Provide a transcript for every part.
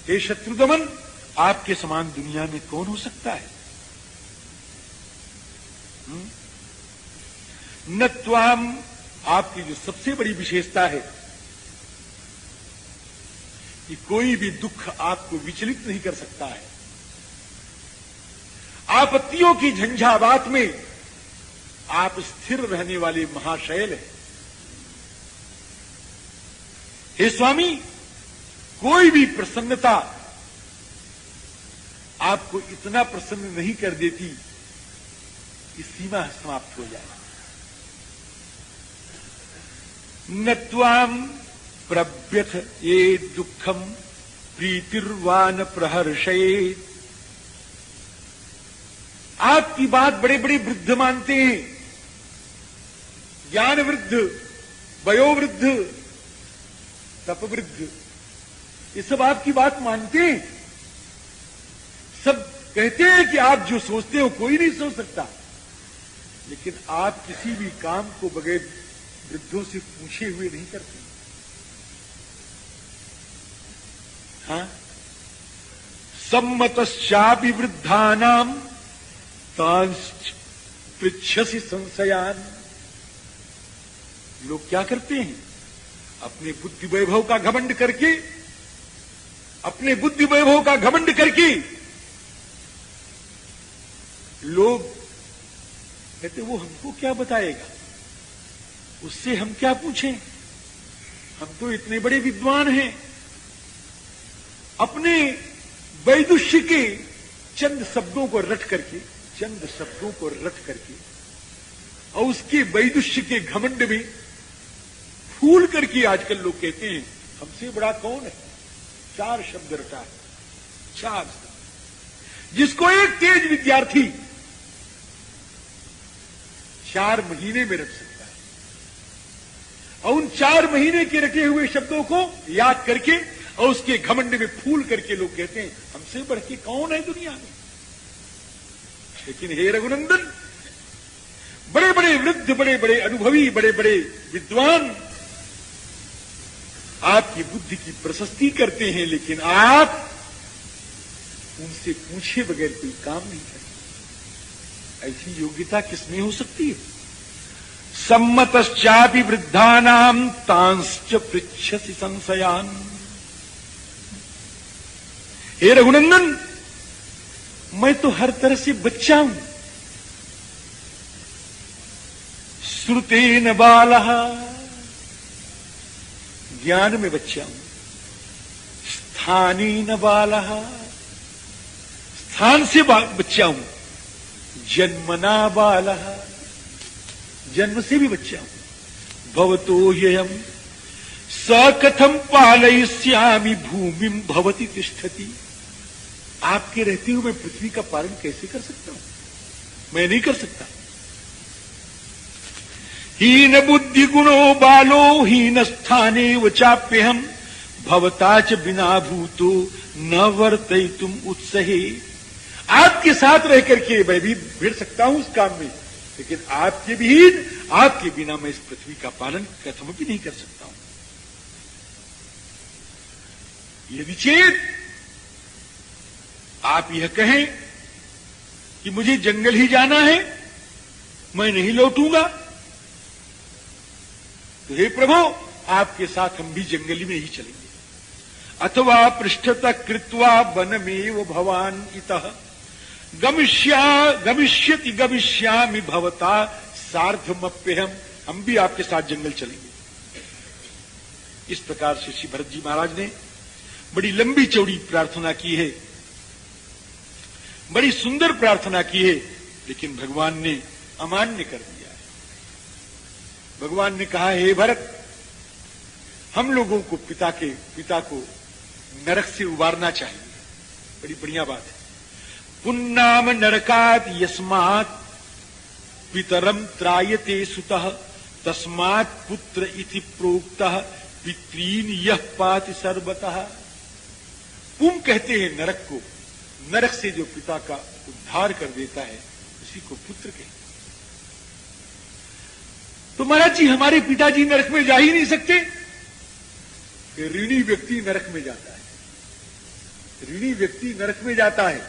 हे शत्रुदमन, आपके समान दुनिया में कौन हो सकता है? न त्वाम, आपकी जो सबसे बड़ी विशेषता है कि कोई भी दुख आपको विचलित नहीं कर सकता है। आपत्तियों की झंझावात में आप स्थिर रहने वाले महाशैल हैं। हे स्वामी, कोई भी प्रसन्नता आपको इतना प्रसन्न नहीं कर देती कि सीमा समाप्त हो जाए। न त्वाम प्रव्यथ ये दुखम प्रीतिर्वान प्रहर्षेत। आपकी बात बड़े बड़े वृद्ध मानते हैं, ज्ञान वृद्ध, वयोवृद्ध, तपवृद्ध, ये सब आपकी बात मानते हैं। सब कहते हैं कि आप जो सोचते हो कोई नहीं सोच सकता, लेकिन आप किसी भी काम को बगैर वृद्धों से पूछे हुए नहीं करते। हाँ, सम्मतश्चापि वृद्धानाम तांश्च पृच्छसि संशयान। लोग क्या करते हैं? अपने बुद्धि वैभव का घमंड करके, अपने बुद्धि वैभव का घमंड करके लोग कहते वो हमको क्या बताएगा, उससे हम क्या पूछें, हम तो इतने बड़े विद्वान हैं। अपने वैदुष्य के चंद शब्दों को रट करके, चंद शब्दों को रट करके और उसके वैदुष्य के घमंड में फूल करके आजकल लोग कहते हैं हमसे बड़ा कौन है। 4 शब्द रटा है, 4 शब्द, जिसको एक तेज विद्यार्थी 4 महीने में रट सकता है। और उन 4 महीने के रटे हुए शब्दों को याद करके और उसके घमंड में फूल करके लोग कहते हैं हमसे बढ़ के कौन है दुनिया में। लेकिन हे रघुनंदन, बड़े बड़े वृद्ध, बड़े बड़े अनुभवी, बड़े बड़े विद्वान आपकी बुद्धि की प्रशस्ति करते हैं, लेकिन आप उनसे पूछे बगैर कोई काम नहीं करते। ऐसी योग्यता किसमें हो सकती है? सम्मतश्चापि वृद्धानाम तांश्च पृच्छसि संशयान। हे रघुनंदन, मैं तो हर तरह से बच्चा हूं। श्रुतेन बालः, ज्ञान में बच्चा हूं। स्थानेन बालः, स्थान से बच्चा हूं। जन्मना बालः, जन्म से भी बच्चा हूं। भवतो ह्ययम् स कथम पालयिष्यामि भूमिम भवति तिष्ठति। आपके रहते हुए मैं पृथ्वी का पालन कैसे कर सकता हूं? मैं नहीं कर सकता। हीन बुद्धि गुणो बालो हीन स्थाने वचाप्यहम भवता च बिना भूतो न वर्तयितुम उत्सहे। आपके साथ रह करके मैं भी भिड़ सकता हूं उस काम में, लेकिन आपके विहीन, आपके बिना मैं इस पृथ्वी का पालन कथम भी नहीं कर सकता हूं। यदि चेत आप यह कहें कि मुझे जंगल ही जाना है, मैं नहीं लौटूंगा, तो हे प्रभु, आपके साथ हम भी जंगल में ही चलेंगे। अथवा पृष्ठतः कृत्वा वनमेव भवान इतः गमिष्यति गमिष्यामि भवता सार्धमप्यहम। हम भी आपके साथ जंगल चलेंगे। इस प्रकार से श्री भरत जी महाराज ने बड़ी लंबी चौड़ी प्रार्थना की है, बड़ी सुंदर प्रार्थना की है, लेकिन भगवान ने अमान्य कर दिया है। भगवान ने कहा, हे भरत, हम लोगों को पिता को नरक से उबारना चाहिए। बड़ी बढ़िया बात है। पुन्नाम नरकात यस्मात् पितरम त्रायते सुतः तस्मात् पुत्र इति प्रोक्तः पितॄन यः पाति सर्वतः। पुम कहते हैं नरक को, नरक से जो पिता का उद्धार कर देता है उसी को पुत्र कहते हैं। तो महाराज जी, हमारे पिताजी नरक में जा ही नहीं सकते। ऋणी व्यक्ति नरक में जाता है। ऋणी व्यक्ति नरक में जाता है।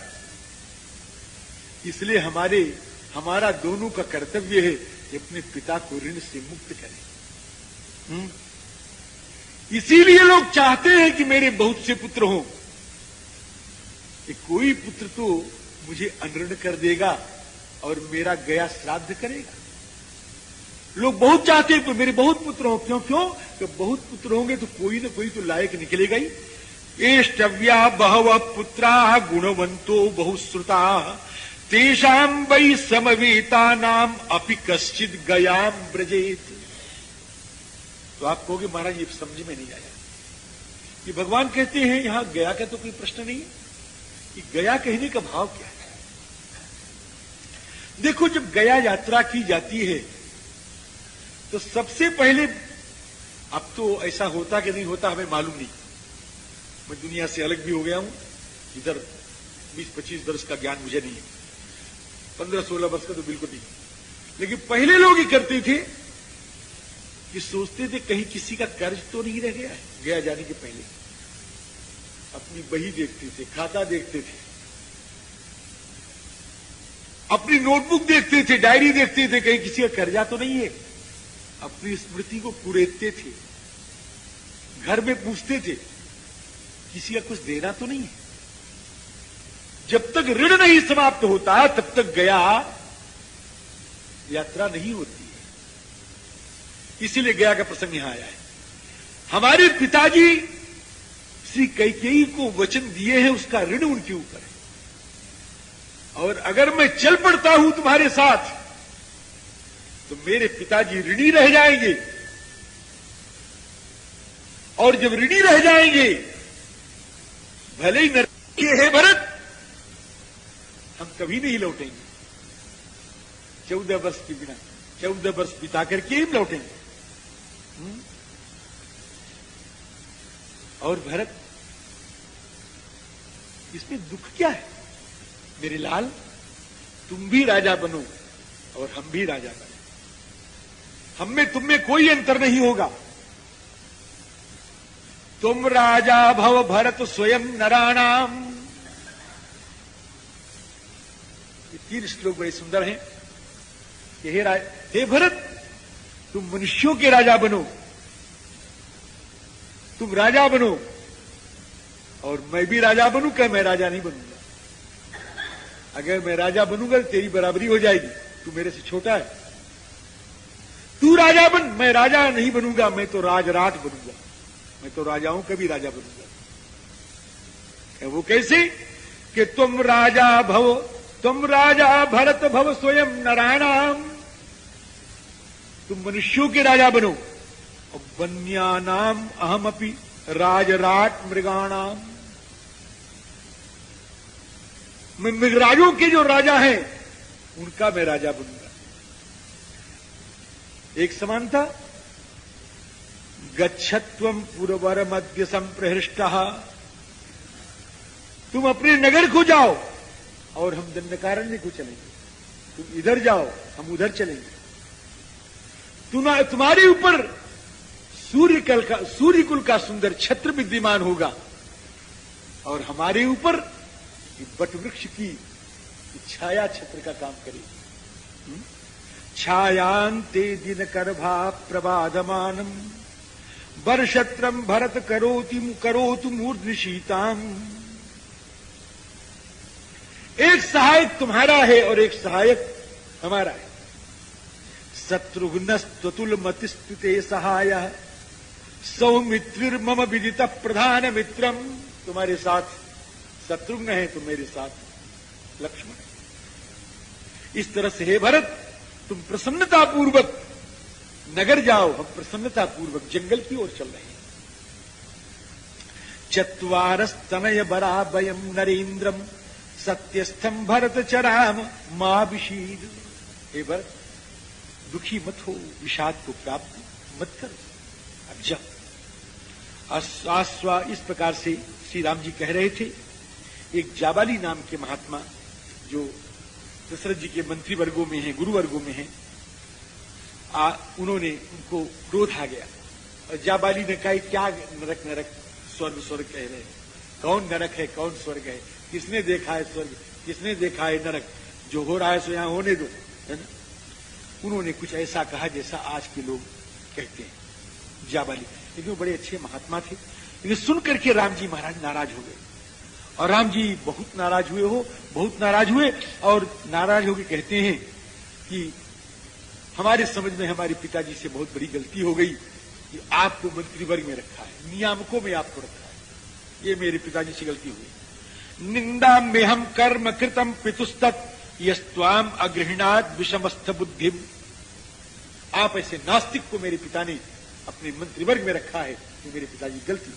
इसलिए हमारा दोनों का कर्तव्य है कि अपने पिता को ऋण से मुक्त करें। इसीलिए लोग चाहते हैं कि मेरे बहुत से पुत्र हों, कि कोई पुत्र तो मुझे अनऋण कर देगा और मेरा गया श्राद्ध करेगा। लोग बहुत चाहते हैं कि मेरे बहुत पुत्र हों। क्यों? कि बहुत पुत्र होंगे तो कोई न कोई तो लायक निकलेगा ही। एष्टव्या बहव पुत्रा गुणवंतो बहुश्रुता तेषाम वै समवेता नाम अपि कश्चिद गयाम ब्रजेत। तो आप कहोगे महाराज ये समझ में नहीं आया। ये भगवान कहते हैं यहां गया का तो कोई प्रश्न नहीं है, कि गया कहने का भाव क्या है। देखो, जब गया यात्रा की जाती है तो सबसे पहले, अब तो ऐसा होता कि नहीं होता हमें मालूम नहीं, मैं दुनिया से अलग भी हो गया हूं, इधर 20-25 वर्ष का ज्ञान मुझे नहीं है, 15-16 वर्ष का तो बिल्कुल नहीं। लेकिन पहले लोग ही करते थे कि सोचते थे कहीं किसी का कर्ज तो नहीं रह गया है। गया जाने के पहले अपनी बही देखते थे, खाता देखते थे, अपनी नोटबुक देखते थे, डायरी देखते थे, कहीं किसी का कर्जा तो नहीं है। अपनी स्मृति को कुरेदते थे, घर में पूछते थे किसी का कुछ देना तो नहीं है। जब तक ऋण नहीं समाप्त होता तब तक गया यात्रा नहीं होती है। इसीलिए गया का प्रसंग यहां आया है। हमारे पिताजी श्री कैकेयी को वचन दिए हैं, उसका ऋण उनके ऊपर है। और अगर मैं चल पड़ता हूं तुम्हारे साथ तो मेरे पिताजी ऋणी रह जाएंगे, और जब ऋणी रह जाएंगे, भले ही नरक के है भरत, हम कभी नहीं लौटेंगे। 14 वर्ष के बिना 14 वर्ष बिता करके ही लौटेंगे। और भरत, इसमें दुख क्या है? मेरे लाल, तुम भी राजा बनो और हम भी राजा बने। हम में तुम में कोई अंतर नहीं होगा। तुम राजा भव भरत स्वयं नराणाम। ये 3 श्लोक बड़े सुंदर हैं कि हे भरत, तुम मनुष्यों के राजा बनो, तुम राजा बनो, और मैं भी राजा बनूं। क्या मैं राजा नहीं बनूंगा? अगर मैं राजा बनूंगा तो तेरी बराबरी हो जाएगी, तू मेरे से छोटा है। तू राजा बन, मैं राजा नहीं बनूंगा, मैं तो राजराट बनूंगा, मैं तो राजाओं का भी राजा बनूंगा। वो कैसे? कि तुम राजा भरत भव स्वयं नराणाम। तुम मनुष्यों के राजा बनो, और वन्यानाम अहमपि राजराट मृगाणाम। मैं मृगराजों के जो राजा हैं उनका मैं राजा बनूंगा। एक समानता, गच्छत्वम पुरवर मध्य संप्रहृष्टः। तुम अपने नगर को जाओ और हम दंडकारण्य को चलेंगे। तुम इधर जाओ, हम उधर चलेंगे। तुम्हारे ऊपर सूर्यकुल का सुंदर छत्र विद्यमान होगा, और हमारे ऊपर वटवृक्ष की छाया छत्र का काम करेगी। छायांते दिनकर्भा प्रबाधमानम वर्षत्रम भरत करोतु मूर्ध्निशीताम। एक सहायक तुम्हारा है और एक सहायक हमारा है। शत्रुघ्नस्तुल मतिस्तुते सहाय सौमित्रिर्मम विदित प्रधान मित्रम। तुम्हारे साथ शत्रुघ्न है तो मेरे साथ लक्ष्मण है। इस तरह से हे भरत, तुम प्रसन्नतापूर्वक नगर जाओ, हम प्रसन्नतापूर्वक जंगल की ओर चल रहे हैं। चत्वारस्तनय बराबयम नरेन्द्रम सत्यस्थम भरत चराम मां विषीद। हे भरत, दुखी मत हो, विषाद को प्राप्त मत करो। अब जब इस प्रकार से श्री राम जी कह रहे थे, एक जाबाली नाम के महात्मा जो दशरथ जी के मंत्री वर्गों में हैं, गुरु वर्गों में हैं, उन्होंने उनको क्रोध आ गया और जाबाली ने कहा क्या नरक नरक स्वर्ग स्वर्ग कह रहे हैं। कौन नरक है, कौन स्वर्ग है, किसने देखा है स्वर्ग, किसने देखा है नरक, जो हो रहा है सो यहां होने दो, है ना। उन्होंने कुछ ऐसा कहा जैसा आज के लोग कहते हैं जाबाली, लेकिन वो बड़े अच्छे महात्मा थे। लेकिन सुनकर के राम जी महाराज नाराज हो गए, और राम जी बहुत नाराज हुए, बहुत नाराज हुए, और नाराज होकर कहते हैं कि हमारे समझ में हमारे पिताजी से बहुत बड़ी गलती हो गई कि आपको मंत्रिवर्ग में रखा है, नियामकों में आपको रखा है, ये मेरे पिताजी से गलती हुई। निंदा में हम कर्म कृतम पितुस्तत् यस्त्वाम अगृहणात विषमस्थ बुद्धि। आप ऐसे नास्तिक को मेरे पिता ने अपने मंत्रिवर्ग में रखा है, ये मेरे पिताजी की गलती।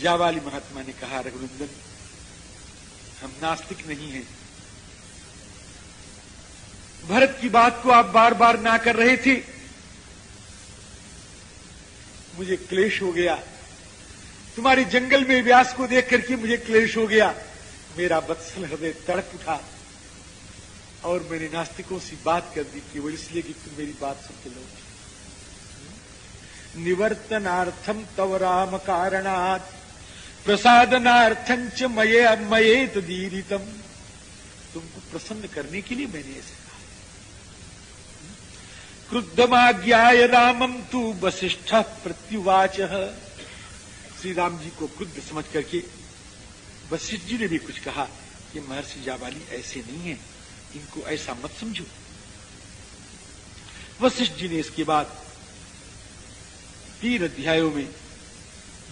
जाबाली महात्मा ने कहा, रघुनंदन हम नास्तिक नहीं हैं। भरत की बात को आप बार बार ना कर रहे थे, मुझे क्लेश हो गया, तुम्हारे जंगल में व्यास को देख करके मुझे क्लेश हो गया, मेरा वत्सल हृदय तड़प उठा, और मैंने नास्तिकों से बात कर दी कि वो इसलिए कि तुम मेरी बात सुन के लो। निवर्तनार्थम तव राम कारणात् प्रसादनार्थं च मयेत दीरितम। तुमको प्रसन्न करने के लिए मैंने ऐसे कहा। क्रुद्धमाज्ञाय रामम तु वसिष्ठ प्रत्युवाच। श्री राम जी को क्रुद्ध समझ करके वशिष्ठ जी ने भी कुछ कहा कि महर्षि जाबाली ऐसे नहीं है, इनको ऐसा मत समझो। वशिष्ठ जी ने इसके बाद 3 अध्यायों में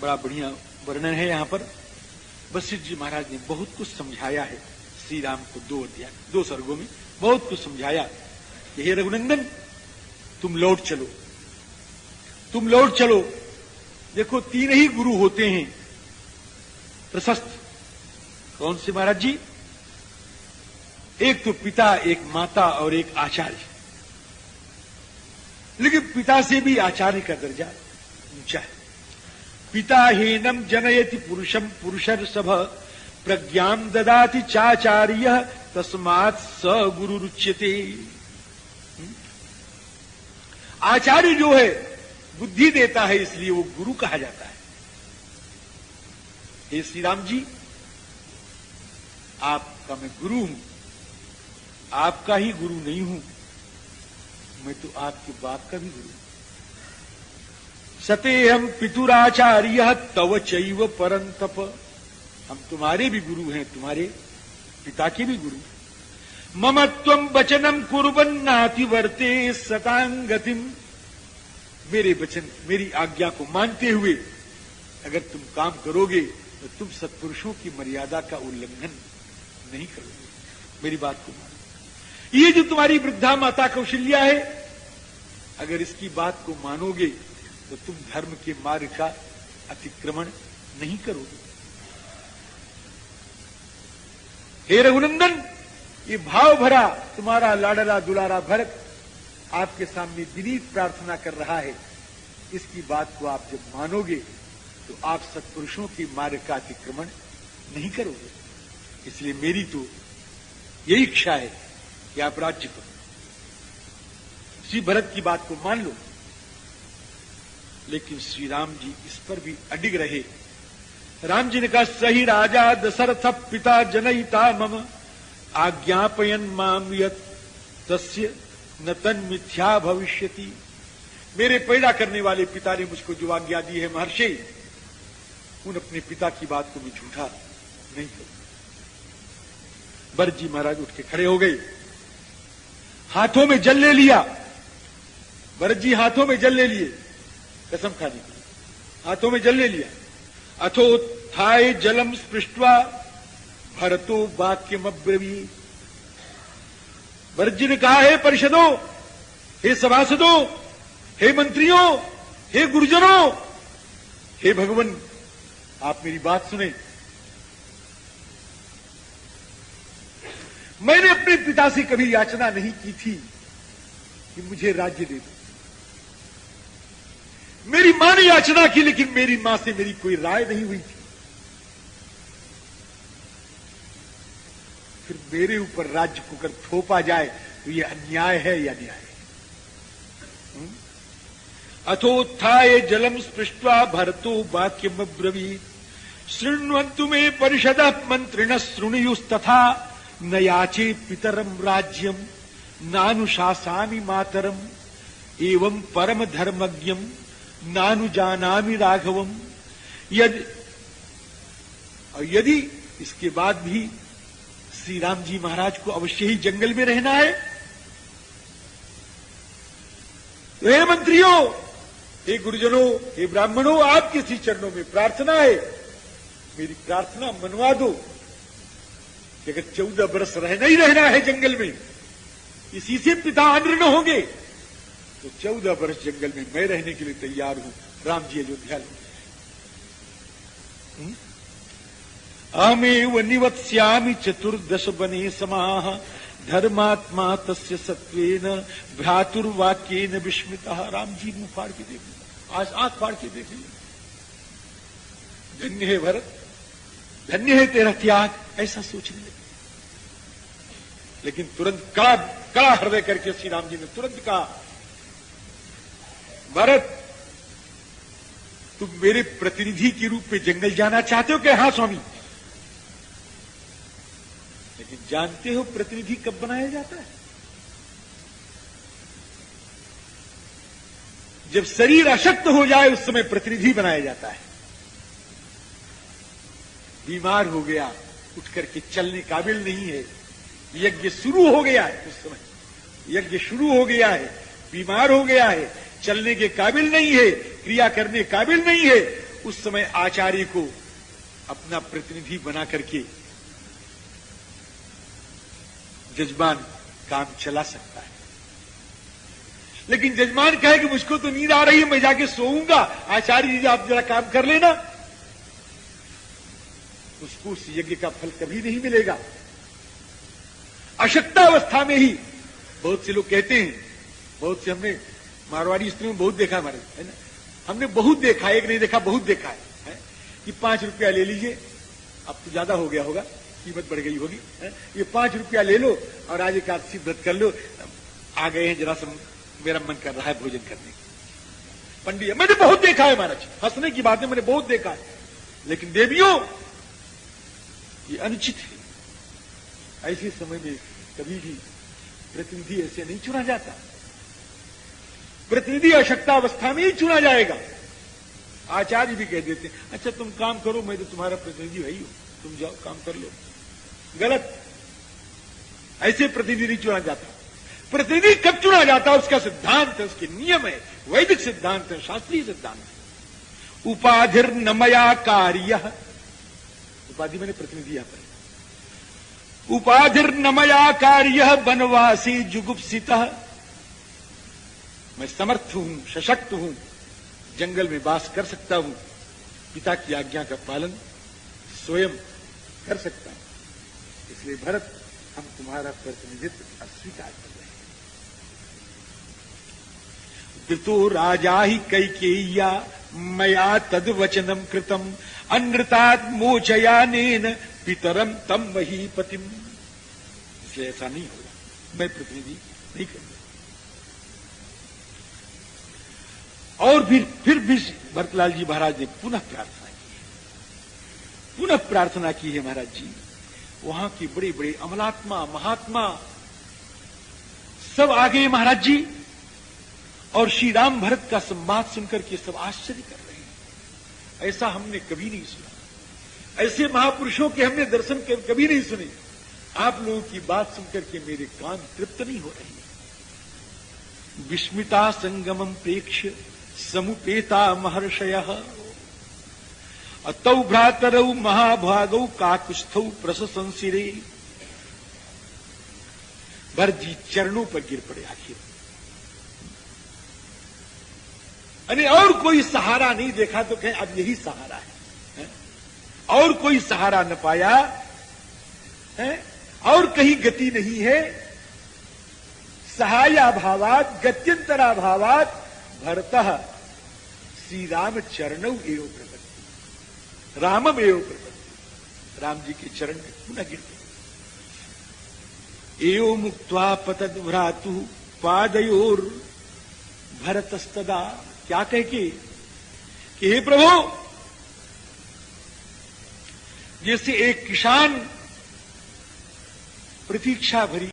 बड़ा बढ़िया वर्णन है। यहां पर वशिष्ठ जी महाराज ने बहुत कुछ समझाया है श्री राम को, 2 अध्याय 2 सर्गों में बहुत कुछ समझाया कि हे रघुनंदन तुम लौट चलो, तुम लौट चलो। देखो 3 ही गुरु होते हैं प्रशस्त। कौन से महाराज जी? एक तो पिता, एक माता और एक आचार्य। लेकिन पिता से भी आचार्य का दर्जा ऊंचा है। पिता हीनम जनयति पुरुषम पुरुषर्षभ प्रज्ञां ददाति चाचार्य तस्मात् स गुरुरुच्यते। आचार्य जो है बुद्धि देता है, इसलिए वो गुरु कहा जाता है। हे श्री राम जी, आपका मैं गुरु हूं, आपका ही गुरु नहीं हूं, मैं तो आपके बाप का भी गुरु हूं। सतेहम पितुराचार्य तव चैव परंतप। हम तुम्हारे भी गुरु हैं, तुम्हारे पिता के भी गुरु। मम त्वं वचनम कुर्वन्नाति वर्ते सतांगतिम। मेरे वचन, मेरी आज्ञा को मानते हुए अगर तुम काम करोगे तो तुम सत्पुरुषों की मर्यादा का उल्लंघन नहीं करोगे। मेरी बात को मानो। ये जो तुम्हारी वृद्धा माता कौशल्या है, अगर इसकी बात को मानोगे तो तुम धर्म के मार्ग का अतिक्रमण नहीं करोगे। हे रघुनंदन, ये भाव भरा तुम्हारा लाडला दुलारा भरत आपके सामने विनीत प्रार्थना कर रहा है। इसकी बात को आप जब मानोगे तो आप सत्पुरुषों की मार्ग का अतिक्रमण नहीं करोगे। इसलिए मेरी तो यही इच्छा है कि आप राज्य करो। श्री भरत की बात को मान लो। लेकिन श्री राम जी इस पर भी अडिग रहे। राम जी ने कहा, सही राजा दशरथ पिता जनयिता मम आज्ञापयन माम यत् तस्य न तन मिथ्या भविष्यति। मेरे पैदा करने वाले पिता ने मुझको जो आज्ञा दी है महर्षि, उन अपने पिता की बात को मैं झूठा नहीं करूं। भरत जी महाराज उठ के खड़े हो गए, हाथों में जल ले लिया। भरत जी हाथों में जल ले लिए कसम खाने के लिए, हाथों में जल ले लिया। अथोत्थाय जलम स्पृष्ट्वा भरतो वाक्यम अब्रवीत्। भरत जी ने कहा, हे परिषदों, हे सभासदों, हे मंत्रियों, हे गुरुजनों, हे भगवान, आप मेरी बात सुने। मैंने अपने पिता से कभी याचना नहीं की थी कि मुझे राज्य दे दो। मेरी मां ने याचना की, लेकिन मेरी मां से मेरी कोई राय नहीं हुई थी। फिर मेरे ऊपर राज्य को अगर थोपा जाए तो यह अन्याय है या न्याय है? अथोत्थाय जलम स्पृष्ट्वा भरतो वाक्यमब्रवीत् शृण्वन्तु मे परिषदः मंत्रिणः शृणुयुस्तथा न याचे पितरम राज्यम नानुशासामि मातरम एवं परम धर्मज्ञम नानुजानामि राघवम। यदि इसके बाद भी श्री राम जी महाराज को अवश्य ही जंगल में रहना है, तो हे मंत्रियों, हे गुरुजनों, हे ब्राह्मणों, आपके श्री चरणों में प्रार्थना है, मेरी प्रार्थना मनवा दो कि अगर 14 बरस रहना ही रहना है जंगल में, इसी से पिता अनृण होंगे, तो 14 बरस जंगल में मैं रहने के लिए तैयार हूं। राम जी अयोध्या लौट गए। अहमेव निवत्स्यामि 14 वने समाः धर्मात्मा तस्य सत्वेन भ्रातुर्वाक्येन विस्मितः। राम जी मुंह फाड़ के देख, आज आंख फाड़ के देख लिया। धन्य है भरत, धन्य है तेरा त्याग, ऐसा सोचने लगे। लेकिन तुरंत कड़ा हृदय करके श्री राम जी ने तुरंत कहा, भरत, तुम मेरे प्रतिनिधि के रूप में जंगल जाना चाहते हो कि? हां स्वामी। लेकिन जानते हो प्रतिनिधि कब बनाया जाता है? जब शरीर अशक्त हो जाए उस समय प्रतिनिधि बनाया जाता है। बीमार हो गया, उठ करके चलने काबिल नहीं है, यज्ञ शुरू हो गया है, उस समय यज्ञ शुरू हो गया है, बीमार हो गया है, चलने के काबिल नहीं है, क्रिया करने काबिल नहीं है, उस समय आचार्य को अपना प्रतिनिधि बना करके जजमान काम चला सकता है। लेकिन जजमान कहे कि मुझको तो नींद आ रही है, मैं जाके सोऊंगा, आचार्य जी आप जरा काम कर लेना, उसको उस यज्ञ का फल कभी नहीं मिलेगा। अशक्तावस्था में ही बहुत से लोग कहते हैं, बहुत से हमने मारवाड़ी स्त्रियों में बहुत देखा हमारे, है ना, हमने बहुत देखा, एक नहीं देखा बहुत देखा है कि 5 रुपया ले लीजिए, अब तो ज्यादा हो गया होगा, कीमत बढ़ गई होगी, ये 5 रुपया ले लो और आज एकादशी व्रत कर लो, आ गए हैं जरा सा मेरा मन कर रहा है भोजन करने की। पंडित, मैंने बहुत देखा है महाराज, हंसने की बातें मैंने बहुत देखा है, लेकिन देवियों ये अनुचित है। ऐसे समय में कभी भी प्रतिनिधि ऐसे नहीं चुना जाता, प्रतिनिधि अशक्तावस्था में ही चुना जाएगा। आचार्य भी कह देते हैं, अच्छा तुम काम करो, मैं तो तुम्हारा प्रतिनिधि वही हूं, तुम जाओ काम कर लो। गलत, ऐसे प्रतिनिधि नहीं चुना जाता। प्रतिनिधि कब चुना जाता है, उसका सिद्धांत है, उसके नियम है, वैदिक सिद्धांत है, शास्त्रीय सिद्धांत है। उपाधिर नमया कार्य, उपाधि मैंने प्रतिनिधि यहां पर। उपाधिर नमया कार्य वनवासी जुगुप्सितः, मैं समर्थ हूं, सशक्त हूं, जंगल में वास कर सकता हूं, पिता की आज्ञा का पालन स्वयं कर सकता हूं, इसलिए भरत हम तुम्हारा प्रतिनिधित्व अस्वीकार कर रहे हैं। कृतो राजा ही कैकेय्या मया तद वचनम कृतम अनृतात् मोचयानेन पितरम तम वही पतिम। इसलिए ऐसा नहीं होगा, मैं प्रतिनिधि नहीं करूंगा। और फिर भी भरतलाल जी महाराज ने पुनः प्रार्थना की है, पुनः प्रार्थना की है महाराज जी। वहां के बड़े बड़े अमलात्मा महात्मा सब आ गए महाराज जी, और श्री राम भरत का संवाद सुनकर के सब आश्चर्य कर रहे हैं। ऐसा हमने कभी नहीं सुना, ऐसे महापुरुषों के हमने दर्शन कभी नहीं सुने। आप लोगों की बात सुनकर के मेरे कान तृप्त नहीं हो रहे। विस्मिता संगमम प्रेक्ष्य समुपेता महर्षयः अतौ भ्रातरौ महाभागौ काकुस्थौ प्रशंसिरे। भरत जी चरणों पर गिर पड़े आखिर, अरे और कोई सहारा नहीं देखा तो कहें अब यही सहारा है? और कोई सहारा न पाया है, और कहीं गति नहीं है। सहायाभावात् गत्यंतराभावात् भरतः श्री राम चरणौ एव प्रपत्ति, रामम एव प्रपत्ति। राम जी के चरण में पुनः गिर गए। एव मुक्त्वा पतद भ्रातु पादयोर भरतस्तदा। क्या कह के कि हे प्रभु, जैसे एक किसान प्रतीक्षा भरी